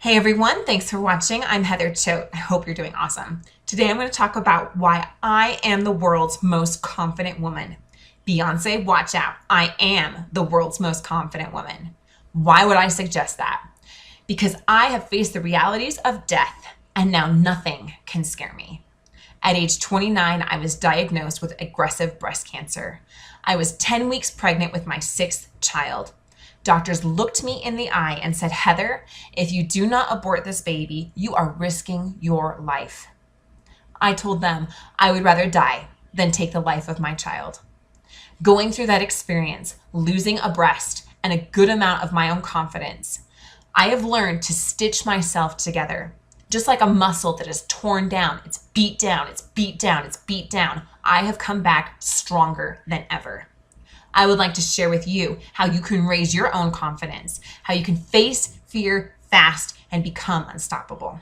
Hey everyone, thanks for watching. I'm Heather Choate. I hope you're doing awesome. Today I'm going to talk about why I am the world's most confident woman. Beyonce, watch out. I am the world's most confident woman. Why would I suggest that? Because I have faced the realities of death and now nothing can scare me. At age 29, I was diagnosed with aggressive breast cancer. I was 10 weeks pregnant with my sixth child. Doctors looked me in the eye and said, Heather, if you do not abort this baby, you are risking your life. I told them I would rather die than take the life of my child. Going through that experience, losing a breast and a good amount of my own confidence, I have learned to stitch myself together. Just like a muscle that is torn down, it's beat down, it's beat down, it's beat down. I have come back stronger than ever. I would like to share with you how you can raise your own confidence, how you can face fear fast and become unstoppable.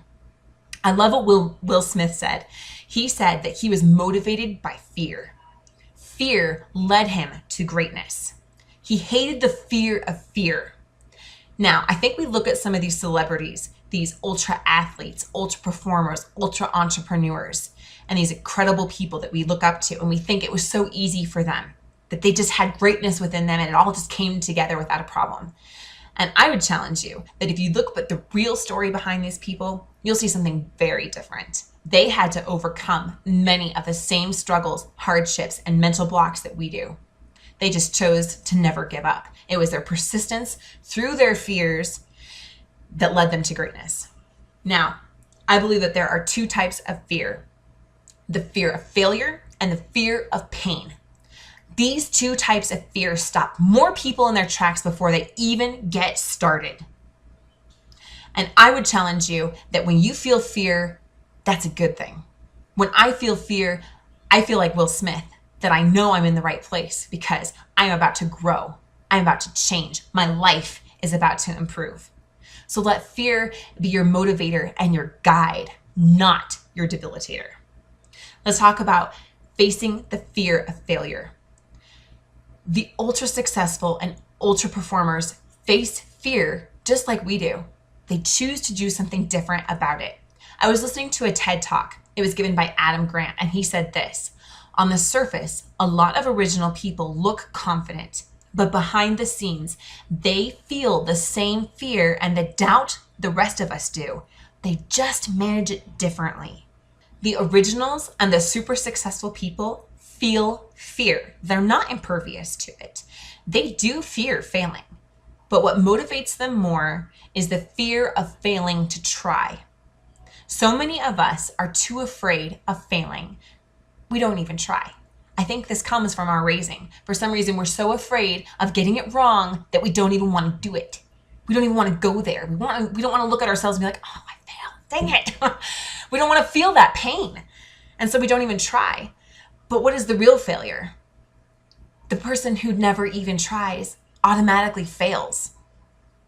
I love what Will Smith said. He said that he was motivated by fear. Fear led him to greatness. He hated the fear of fear. Now, I think we look at some of these celebrities, these ultra athletes, ultra performers, ultra entrepreneurs, and these incredible people that we look up to, and we think it was so easy for them, that they just had greatness within them and it all just came together without a problem. And I would challenge you that if you look at the real story behind these people, you'll see something very different. They had to overcome many of the same struggles, hardships, and mental blocks that we do. They just chose to never give up. It was their persistence through their fears that led them to greatness. Now, I believe that there are two types of fear: the fear of failure and the fear of pain. These two types of fear stop more people in their tracks before they even get started. And I would challenge you that when you feel fear, that's a good thing. When I feel fear, I feel like Will Smith, that I know I'm in the right place because I'm about to grow. I'm about to change. My life is about to improve. So let fear be your motivator and your guide, not your debilitator. Let's talk about facing the fear of failure. The ultra successful and ultra performers face fear just like we do. They choose to do something different about it. I was listening to a TED Talk. It was given by Adam Grant, and he said this: on the surface, a lot of original people look confident, but behind the scenes, they feel the same fear and the doubt the rest of us do. They just manage it differently. The originals and the super successful people feel fear. They're not impervious to it. They do fear failing, but what motivates them more is the fear of failing to try. So many of us are too afraid of failing. We don't even try. I think this comes from our raising. For some reason, we're so afraid of getting it wrong that we don't even want to do it. We don't even want to go there. We don't want to look at ourselves and be like, oh, I failed. Dang it. We don't want to feel that pain. And so we don't even try. But what is the real failure? The person who never even tries automatically fails.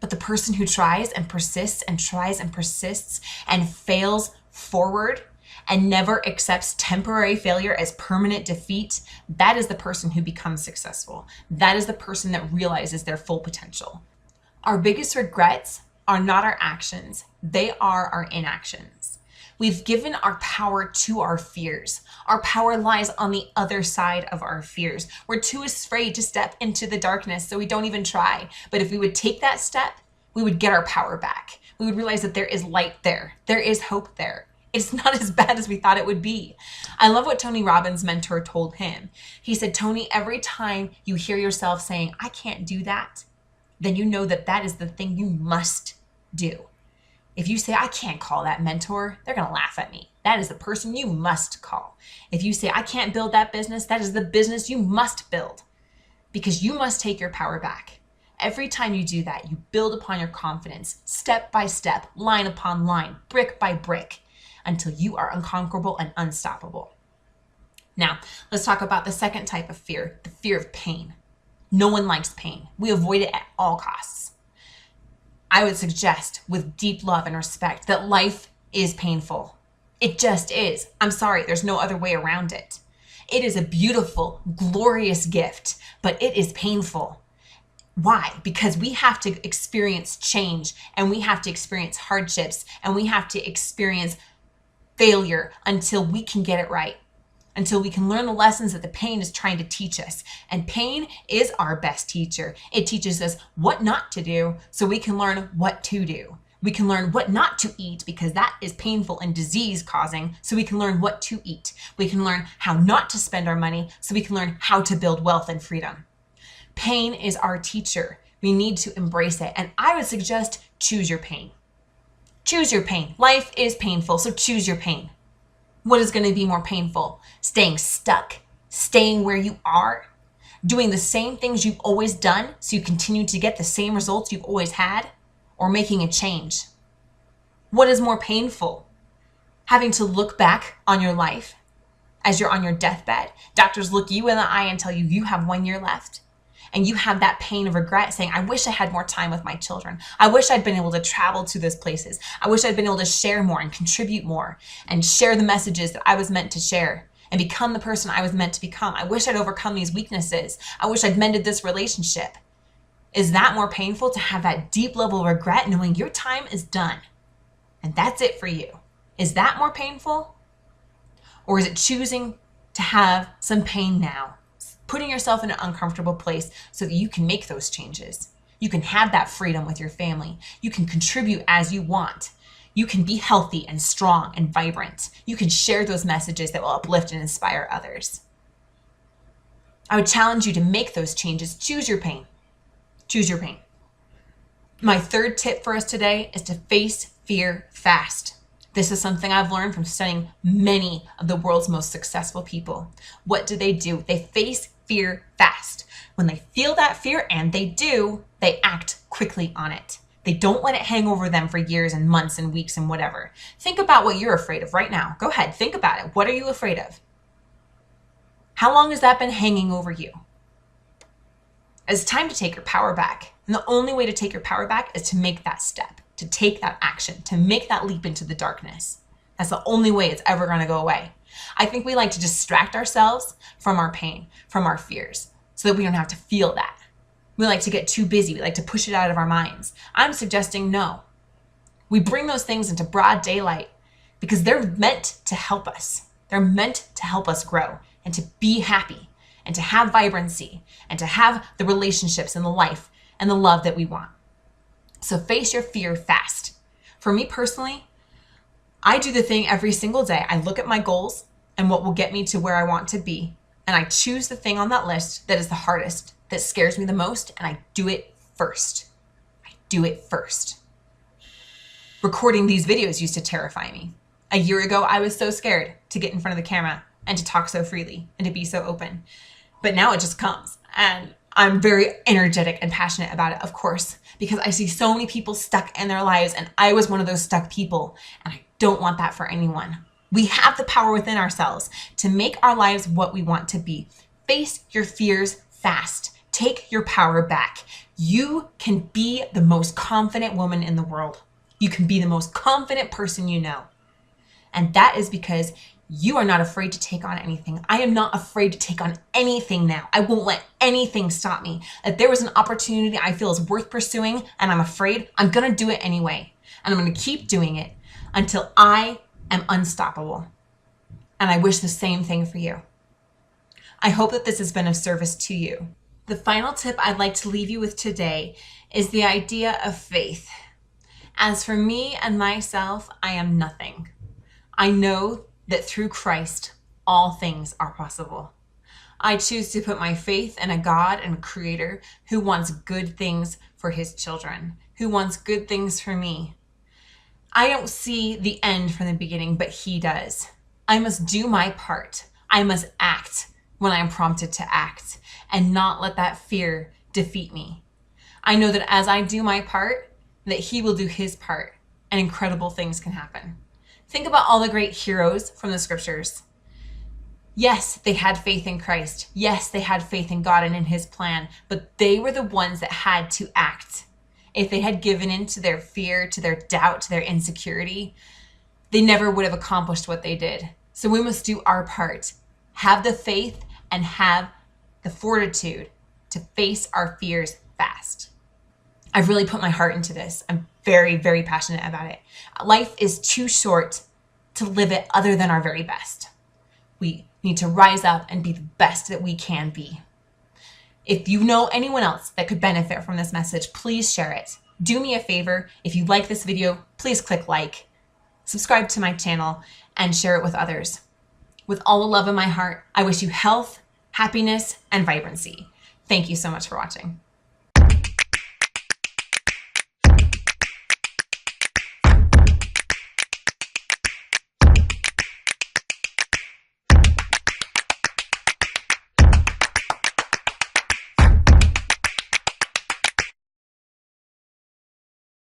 But the person who tries and persists and tries and persists and fails forward and never accepts temporary failure as permanent defeat, that is the person who becomes successful. That is the person that realizes their full potential. Our biggest regrets are not our actions. They are our inactions. We've given our power to our fears. Our power lies on the other side of our fears. We're too afraid to step into the darkness, so we don't even try. But if we would take that step, we would get our power back. We would realize that there is light there. There is hope there. It's not as bad as we thought it would be. I love what Tony Robbins' mentor told him. He said, Tony, every time you hear yourself saying, I can't do that, then you know that that is the thing you must do. If you say, I can't call that mentor, they're going to laugh at me. That is the person you must call. If you say, I can't build that business, that is the business you must build, because you must take your power back. Every time you do that, you build upon your confidence, step by step, line upon line, brick by brick, until you are unconquerable and unstoppable. Now, let's talk about the second type of fear, the fear of pain. No one likes pain. We avoid it at all costs. I would suggest with deep love and respect that life is painful. It just is. I'm sorry, there's no other way around it. It is a beautiful, glorious gift, but it is painful. Why? Because we have to experience change, and we have to experience hardships, and we have to experience failure until we can get it right, until we can learn the lessons that the pain is trying to teach us. And pain is our best teacher. It teaches us what not to do so we can learn what to do. We can learn what not to eat because that is painful and disease causing, so we can learn what to eat. We can learn how not to spend our money so we can learn how to build wealth and freedom. Pain is our teacher. We need to embrace it. And I would suggest choose your pain. Choose your pain. Life is painful, so choose your pain. What is going to be more painful? Staying stuck, staying where you are, doing the same things you've always done so you continue to get the same results you've always had, or making a change? What is more painful? Having to look back on your life as you're on your deathbed. Doctors look you in the eye and tell you you have 1 year left. And you have that pain of regret saying, I wish I had more time with my children. I wish I'd been able to travel to those places. I wish I'd been able to share more and contribute more and share the messages that I was meant to share and become the person I was meant to become. I wish I'd overcome these weaknesses. I wish I'd mended this relationship. Is that more painful, to have that deep level of regret knowing your time is done and that's it for you? Is that more painful? Or is it choosing to have some pain now? Putting yourself in an uncomfortable place so that you can make those changes. You can have that freedom with your family. You can contribute as you want. You can be healthy and strong and vibrant. You can share those messages that will uplift and inspire others. I would challenge you to make those changes. Choose your pain. Choose your pain. My third tip for us today is to face fear fast. This is something I've learned from studying many of the world's most successful people. What do? They face fear fast. When they feel that fear, and they do, they act quickly on it. They don't let it hang over them for years and months and weeks and whatever. Think about what you're afraid of right now. Go ahead, think about it. What are you afraid of? How long has that been hanging over you? It's time to take your power back. And the only way to take your power back is to make that step, to take that action, to make that leap into the darkness. That's the only way it's ever going to go away. I think we like to distract ourselves from our pain, from our fears, so that we don't have to feel that. We like to get too busy. We like to push it out of our minds. I'm suggesting no. We bring those things into broad daylight because they're meant to help us. They're meant to help us grow and to be happy and to have vibrancy and to have the relationships and the life and the love that we want. So face your fear fast. For me personally, I do the thing every single day. I look at my goals and what will get me to where I want to be. And I choose the thing on that list that is the hardest, that scares me the most, and I do it first. I do it first. Recording these videos used to terrify me. A year ago, I was so scared to get in front of the camera and to talk so freely and to be so open. But now it just comes. And I'm very energetic and passionate about it, of course, because I see so many people stuck in their lives, and I was one of those stuck people, and I don't want that for anyone. We have the power within ourselves to make our lives what we want to be. Face your fears fast. Take your power back. You can be the most confident woman in the world. You can be the most confident person you know. And that is because you are not afraid to take on anything. I am not afraid to take on anything now. I won't let anything stop me. If there was an opportunity I feel is worth pursuing and I'm afraid, I'm going to do it anyway. And I'm going to keep doing it until I am unstoppable. And I wish the same thing for you. I hope that this has been of service to you. The final tip I'd like to leave you with today is the idea of faith. As for me and myself, I am nothing. I know that through Christ, all things are possible. I choose to put my faith in a God and a Creator who wants good things for his children, who wants good things for me. I don't see the end from the beginning, but he does. I must do my part. I must act when I am prompted to act and not let that fear defeat me. I know that as I do my part, that he will do his part and incredible things can happen. Think about all the great heroes from the scriptures. Yes, they had faith in Christ. Yes, they had faith in God and in his plan, but they were the ones that had to act. If they had given in to their fear, to their doubt, to their insecurity, they never would have accomplished what they did. So we must do our part. Have the faith and have the fortitude to face our fears fast. I've really put my heart into this. I'm very, very passionate about it. Life is too short to live it other than our very best. We need to rise up and be the best that we can be. If you know anyone else that could benefit from this message, please share it. Do me a favor. If you like this video, please click like, subscribe to my channel, and share it with others. With all the love in my heart, I wish you health, happiness, and vibrancy. Thank you so much for watching.